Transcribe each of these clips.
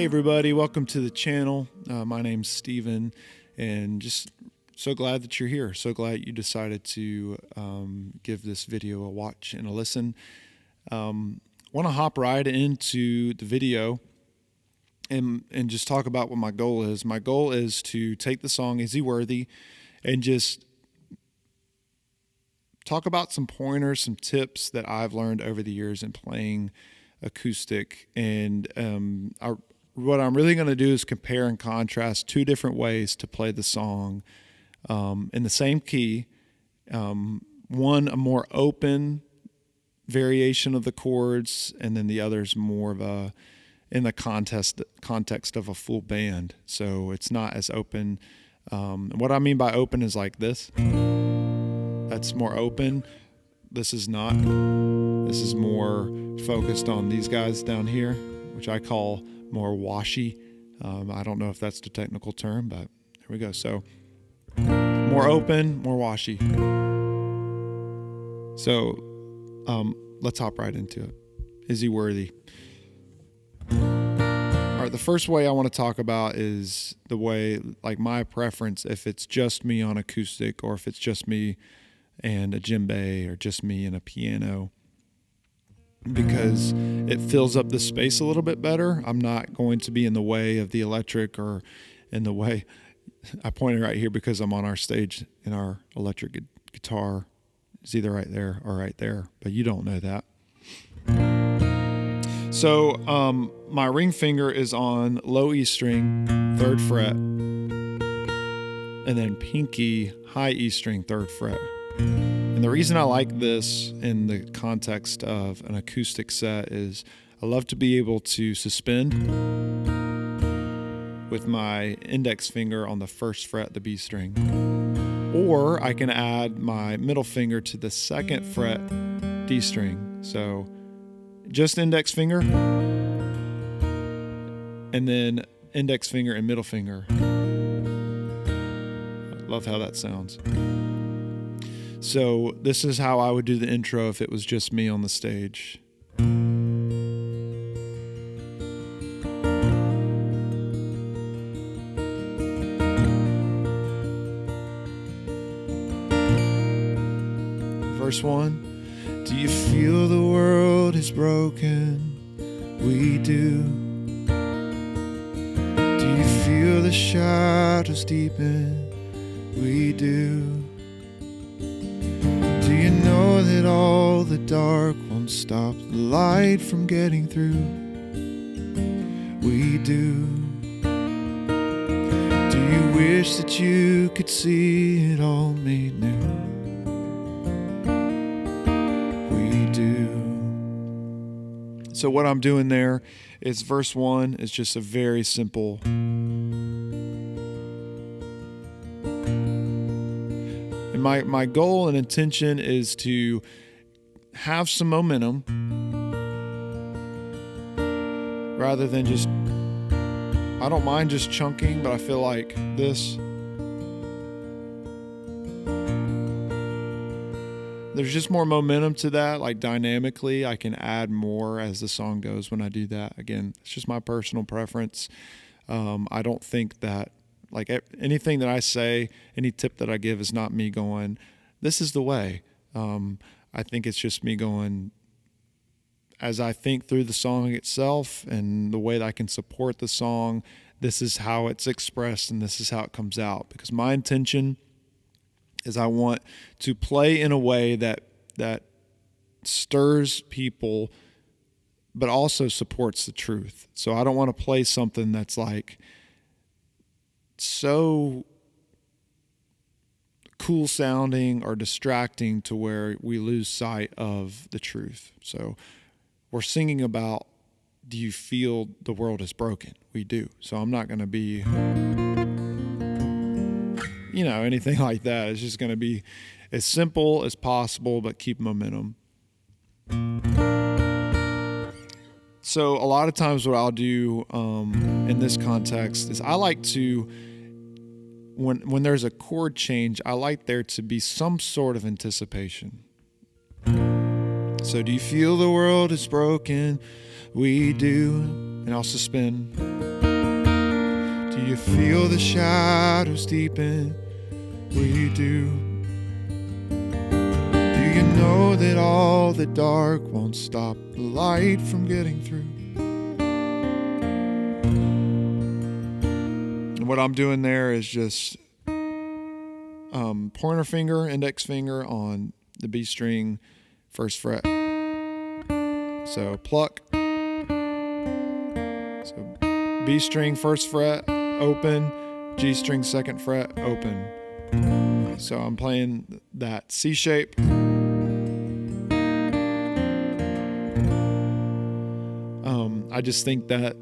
Hey everybody, welcome to the channel. My name's Steven, and just so glad that you're here. So glad you decided to give this video a watch and a listen. Want to hop right into the video and just talk about what my goal is. My goal is to take the song Is He Worthy and just talk about some pointers, some tips that I've learned over the years in playing acoustic. And what I'm really going to do is compare and contrast two different ways to play the song in the same key. One, a more open variation of the chords, and then the other's more of a in the context of a full band. So it's not as open. What I mean by open is like this. That's more open. This is not. This is more focused on these guys down here, which I call more washy. I don't know if that's the technical term, but here we go. So more open, more washy. So let's hop right into it. Is he worthy? All right, the first way I want to talk about is the way, like my preference, if it's just me on acoustic or if it's just me and a djembe or just me and a piano, because it fills up the space a little bit better. I'm not going to be in the way of the electric or in the way. I pointed right here because I'm on our stage and our electric guitar is either right there or right there, but you don't know that. So my ring finger is on low E string, 3rd fret, and then pinky, high E string, 3rd fret. And the reason I like this in the context of an acoustic set is I love to be able to suspend with my index finger on the 1st fret, the B string. Or I can add my middle finger to the 2nd fret, D string. So just index finger, and then index finger and middle finger. I love how that sounds. So this is how I would do the intro if it was just me on the stage. Verse 1. Do you feel the world is broken? We do. Do you feel the shadows deepen? We do. Do you know that all the dark won't stop the light from getting through? We do. Do you wish that you could see it all made new? We do. So what I'm doing there is verse 1 is just a very simple. And my goal and intention is to have some momentum rather than just, I don't mind just chunking, but I feel like this, there's just more momentum to that. Like dynamically, I can add more as the song goes when I do that. Again, it's just my personal preference. I don't think that, like anything that I say, any tip that I give is not me going, this is the way. I think it's just me going, as I think through the song itself and the way that I can support the song, this is how it's expressed and this is how it comes out. Because my intention is I want to play in a way that stirs people, but also supports the truth. So I don't want to play something that's like so cool sounding or distracting to where we lose sight of the truth. So we're singing about, do you feel the world is broken? We do. So I'm not going to be, anything like that. It's just going to be as simple as possible, but keep momentum. So a lot of times what I'll do in this context is I like to, when there's a chord change, I like there to be some sort of anticipation. So do you feel the world is broken? We do. And I'll suspend. Do you feel the shadows deepen? We do. Do you know that all the dark won't stop the light from getting through? And what I'm doing there is just pointer finger, index finger on the B string, first fret. So pluck. So B string, first fret, open. G string, second fret, open. So I'm playing that C shape. I just think that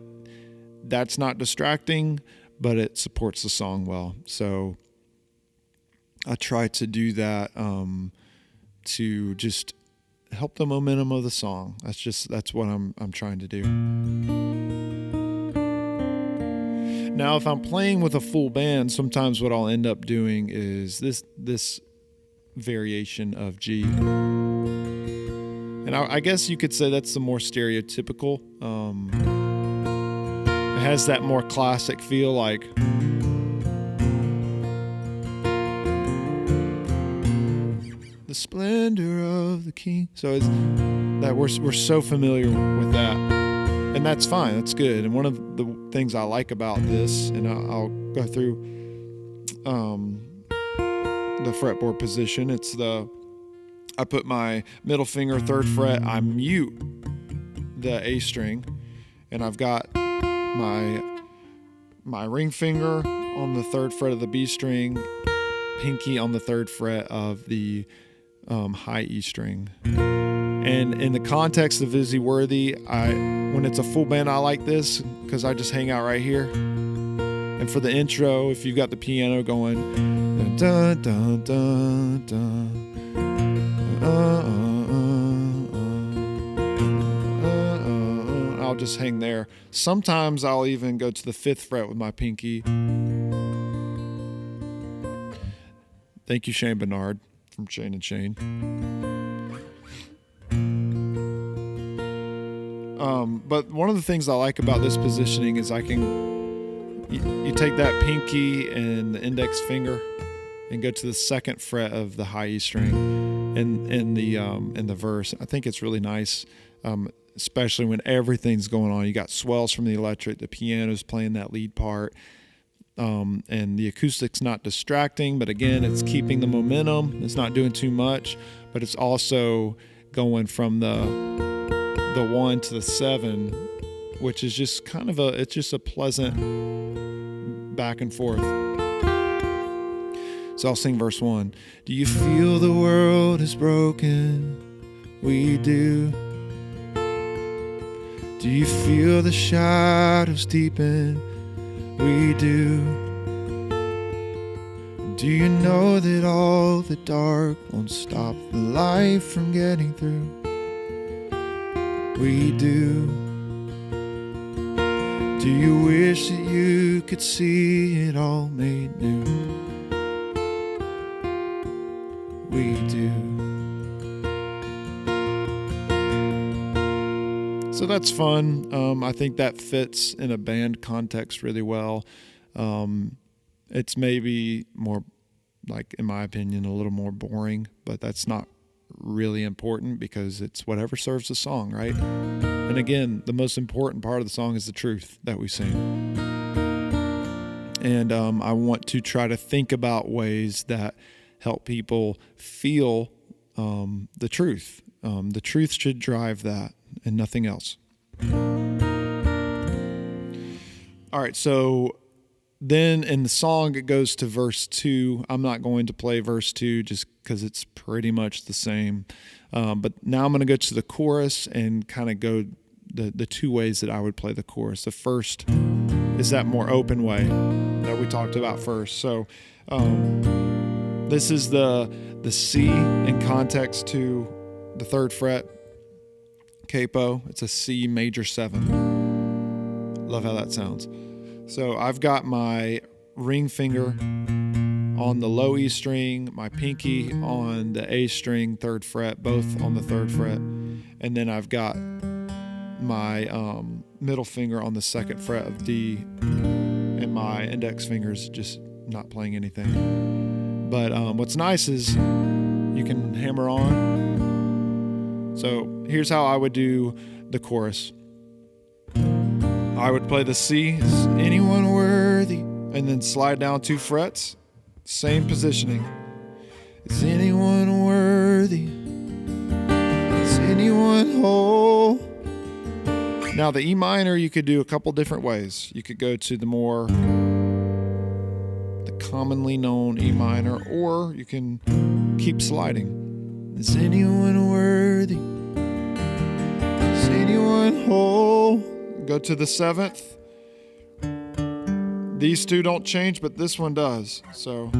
that's not distracting, but it supports the song well. So I try to do that to just help the momentum of the song. That's what I'm trying to do. Now, if I'm playing with a full band, sometimes what I'll end up doing is this variation of G. And I guess you could say that's the more stereotypical. It has that more classic feel, like the splendor of the king. So it's that we're so familiar with that, and that's fine. That's good. And one of the things I like about this, and I'll go through the fretboard position. I put my middle finger, third fret. I mute the A string, and I've got my ring finger on the third fret of the B string, pinky on the third fret of the high E string. And in the context of Is He Worthy, when it's a full band, I like this because I just hang out right here. And for the intro, if you've got the piano going, dun, dun, dun, dun, I'll just hang there. Sometimes I'll even go to the fifth fret with my pinky. Thank you, Shane Bernard from Shane and Shane. But one of the things I like about this positioning is you take that pinky and the index finger and go to the second fret of the high E string in the verse. I think it's really nice, especially when everything's going on. You got swells from the electric, the piano's playing that lead part, and the acoustic's not distracting, but again, it's keeping the momentum. It's not doing too much, but it's also going from the 1 to the 7, which is just it's just a pleasant back and forth. So I'll sing verse 1. Do you feel the world is broken? We do. Do you feel the shadows deepen? We do. Do you know that all the dark won't stop the light from getting through? We do. Do you wish that you could see it all made new? We do. So that's fun. I think that fits in a band context really well. It's maybe more, like, in my opinion, a little more boring, but that's not really important because it's whatever serves the song, right? And again, the most important part of the song is the truth that we sing. And I want to try to think about ways that help people feel the truth. The truth should drive that and nothing else. All right, so then in the song, it goes to verse 2. I'm not going to play verse 2 just because it's pretty much the same. But now I'm going to go to the chorus and kind of go the two ways that I would play the chorus. The first is that more open way that we talked about first. So this is the C in context to the third fret capo. It's a C major 7. Love how that sounds. So I've got my ring finger on the low E string, my pinky on the A string, third fret, both on the third fret. And then I've got my middle finger on the second fret of D. and my index finger's just not playing anything. But what's nice is you can hammer on. So here's how I would do the chorus. I would play the C, is anyone worthy, and then slide down 2 frets, same positioning. Is anyone worthy? Is anyone whole? Now the E minor you could do a couple different ways. You could go to the commonly known E minor, or you can keep sliding. Is anyone worthy? Is anyone whole? Go to the 7th. These two don't change, but this one does. So,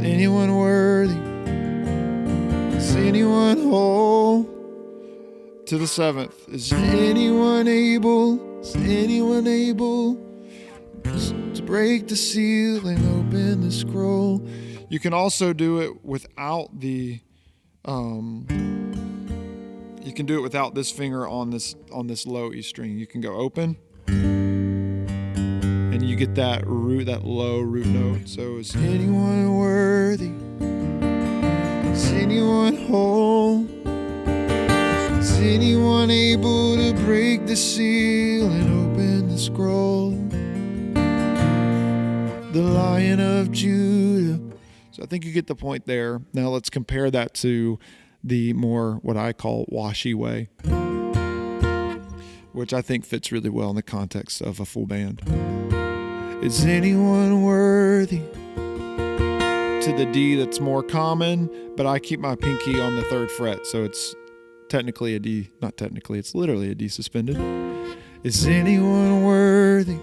anyone worthy? Is anyone whole? To the 7th. Is anyone able? Is anyone able to break the seal and open the scroll? You can also do it without the you can do it without this finger on this low E string. You can go open, and you get that low root note. So is anyone worthy? Is anyone whole? Is anyone able to break the seal and open the scroll? The Lion of Judah. So I think you get the point there. Now let's compare that to the more what I call washy way, which I think fits really well in the context of a full band. Is anyone worthy? To the D, that's more common, but I keep my pinky on the 3rd fret, so it's technically a D. Not technically, it's literally a D suspended. Is anyone worthy?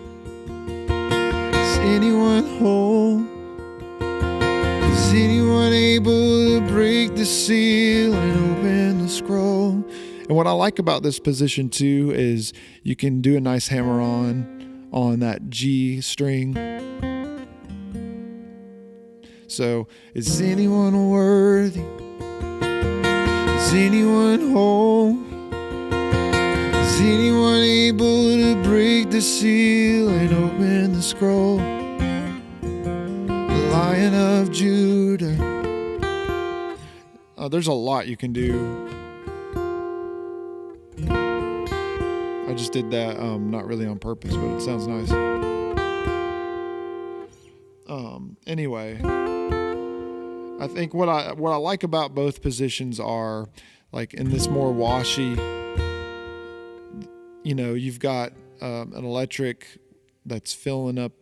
Is anyone whole? Is anyone able to break the seal and open the scroll? And what I like about this position too is you can do a nice hammer on that G string. So, is anyone worthy? Is anyone whole? Is anyone able to break the seal and open the scroll? The Lion of Judah. There's a lot you can do. I just did that, not really on purpose, but it sounds nice. Anyway, I think what I like about both positions are, like in this more washy, you've got an electric that's filling up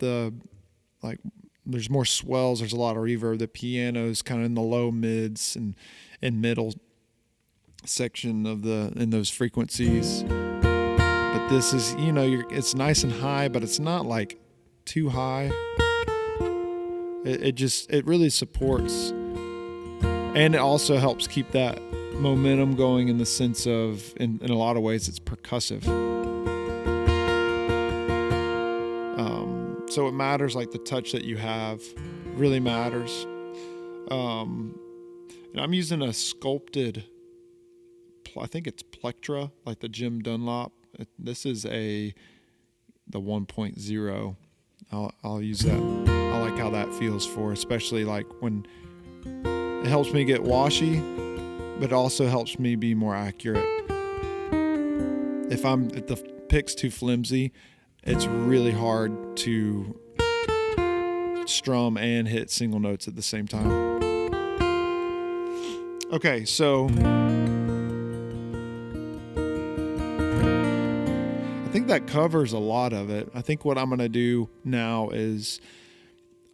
there's more swells, there's a lot of reverb. The piano's kind of in the low mids and middle section in those frequencies. But this is, it's nice and high, but it's not like too high. It really supports, and it also helps keep that momentum going in the sense of, in a lot of ways, it's percussive. So it matters, like the touch that you have really matters. And I'm using a sculpted, I think it's Plectra, like the Jim Dunlop. This is the 1.0. I'll use that. I like how that feels for, especially like when it helps me get washy, but it also helps me be more accurate. If the pick's too flimsy, it's really hard to strum and hit single notes at the same time. Okay, so I think that covers a lot of it. I think what I'm going to do now is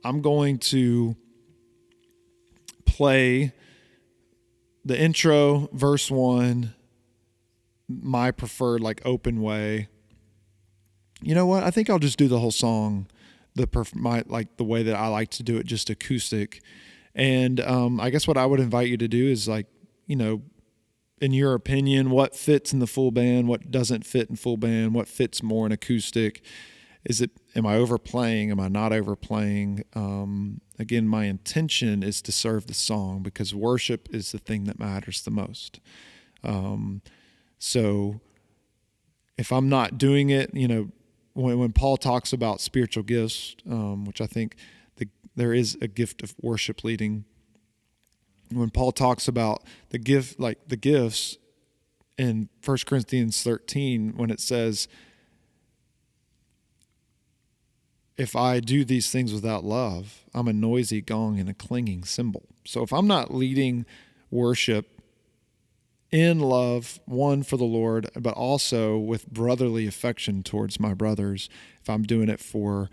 I'm going to play the intro, verse 1, my preferred like open way. You know what? I think I'll just do the whole song, the way that I like to do it, just acoustic. And I guess what I would invite you to do is, like, in your opinion, what fits in the full band, what doesn't fit in full band, what fits more in acoustic. Am I overplaying? Am I not overplaying? Again, my intention is to serve the song, because worship is the thing that matters the most. So if I'm not doing it, when Paul talks about spiritual gifts, which I think there is a gift of worship leading. When Paul talks about the gifts in 1 Corinthians 13, when it says, if I do these things without love, I'm a noisy gong and a clanging cymbal. So if I'm not leading worship in love, one, for the Lord, but also with brotherly affection towards my brothers, if I'm doing it for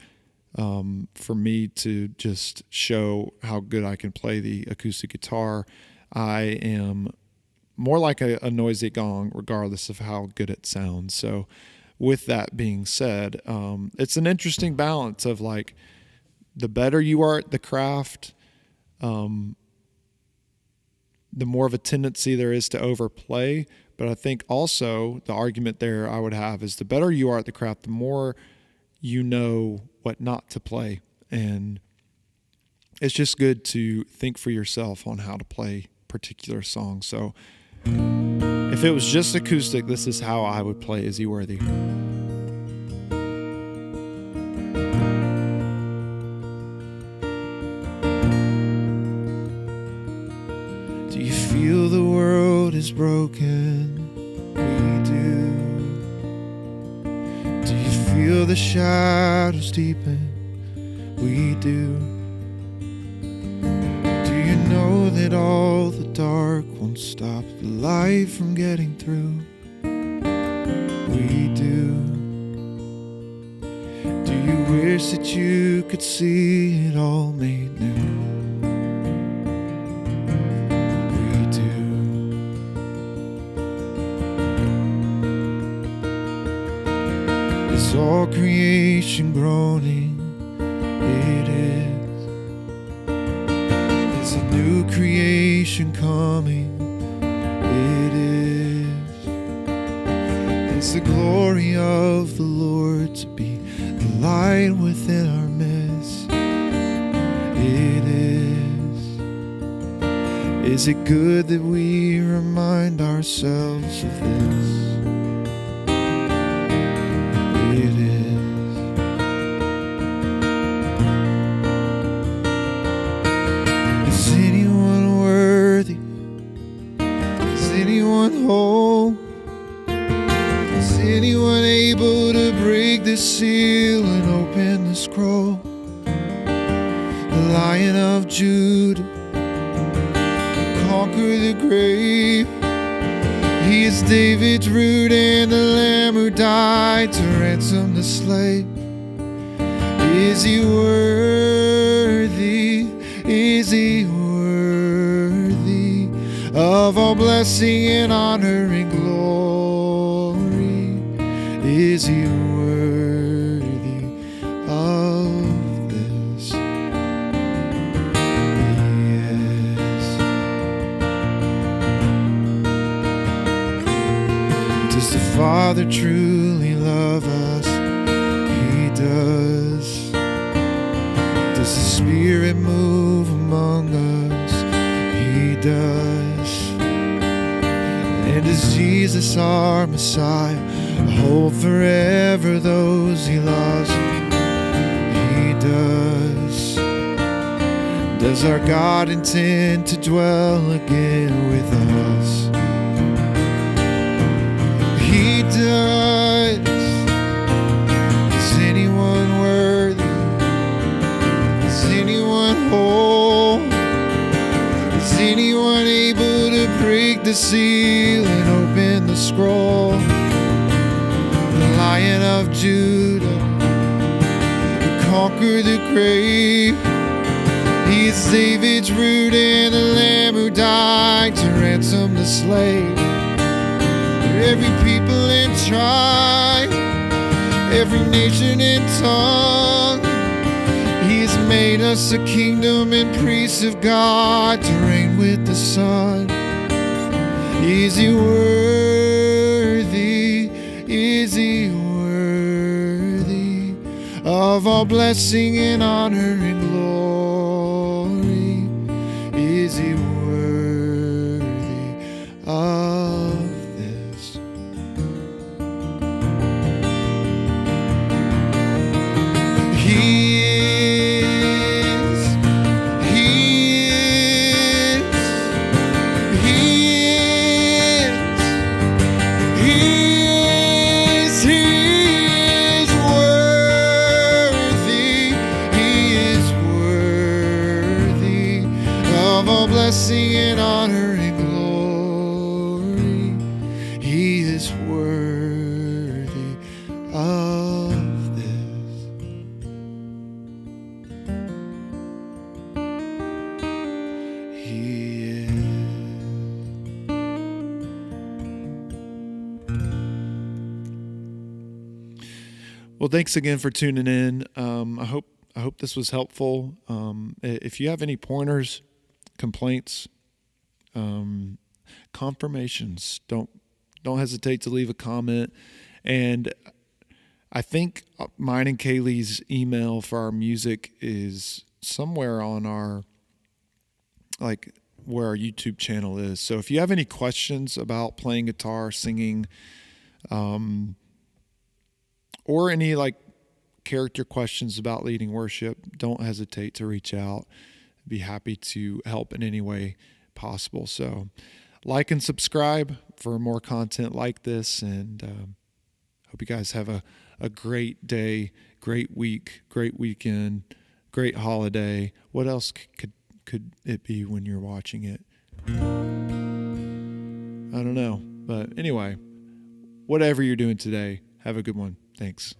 me to just show how good I can play the acoustic guitar, I am more like a noisy gong, regardless of how good it sounds. So with that being said, it's an interesting balance of like, the better you are at the craft, the more of a tendency there is to overplay. But I think also the argument there I would have is the better you are at the craft, the more you know what not to play. And it's just good to think for yourself on how to play particular songs. So if it was just acoustic, this is how I would play Is He Worthy. Do you feel the world is broken? We do. Do you feel the shadows deepen? We do. Do you know that all the dark won't stop the light from getting through? We do. Do you wish that you could see it all made new? Is all creation groaning? It is. Is a new creation coming? It is. It's the glory of the Lord to be the light within our midst. It is. Is it good that we remind ourselves of this? Whole? Is anyone able to break the seal and open the scroll? The Lion of Judah, conquer the grave. He is David's root and the Lamb who died to ransom the slave. Is He worthy? Is He worthy of all blessing and honor and glory? Is He worthy of this? Yes. Does the Father truly love us? He does. Does the Spirit move among us? He does. And is Jesus our Messiah, hold forever those He loves? He does. Does our God intend to dwell again with us? He does. Is anyone worthy? Is anyone whole? Is anyone able to break the seal and open the scroll? The Lion of Judah, who conquered the grave. He is David's root and the Lamb who died to ransom the slave. Every people and tribe, every nation and tongue, He has made us a kingdom and priests of God to reign with the Son. Is He worthy? Is He worthy of all blessing and honor and glory? Is He worthy of this? is worthy of this. He is. Well, thanks again for tuning in. I hope this was helpful. If you have any pointers, complaints, confirmations, don't hesitate to leave a comment. And I think mine and Kaylee's email for our music is somewhere on our, like, where our YouTube channel is. So if you have any questions about playing guitar, singing, or any like character questions about leading worship, don't hesitate to reach out. I'd be happy to help in any way possible. So like and subscribe for more content like this, and hope you guys have a great day, great week, great weekend, great holiday. What else could it be when you're watching it? I don't know. But anyway, whatever you're doing today, have a good one. Thanks.